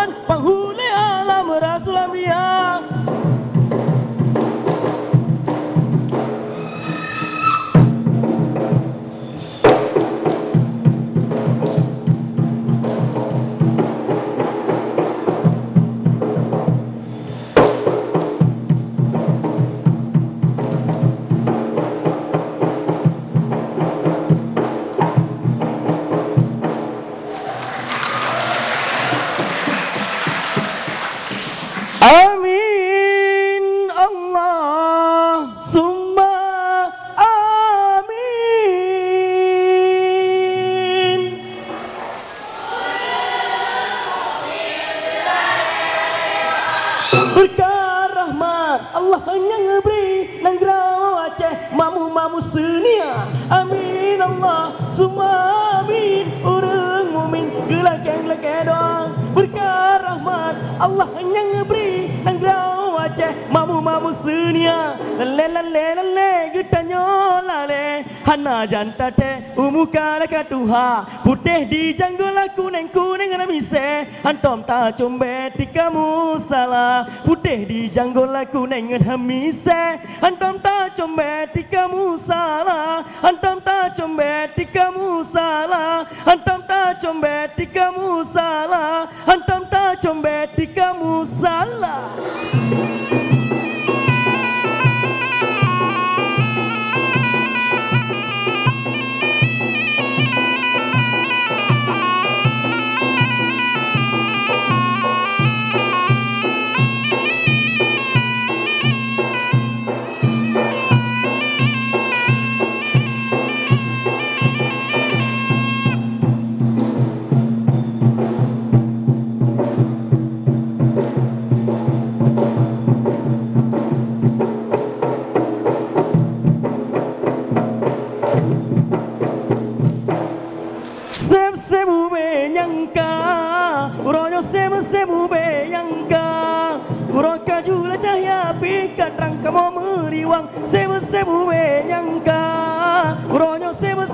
Tuhan penghuni alam Rasul Anbiya. Amin Allah summa amin. Berkah rahmat Allah hanya ngeberi nangrau Aceh mamu-mamu senia. Amin Allah summa amin. Urang mumin gelak-gelak doa. Berkah rahmat Allah hanya ngeberi nangrau Aceh mamu-mamu senia. Lale getanyo lale hana janta te umukala katuha putih di janggul aku kuning mise antom ta combe tikamu salah putih di janggul aku hamise antom ta combe tikamu salah antom ta combe tikamu salah antom ta combe tikamu salah antom ta combe tikamu salah. Semu benyangka, uronyo semu benyangka, uroka jula cahaya pikat rangka mau meriwang, semu benyangka, uronyo semu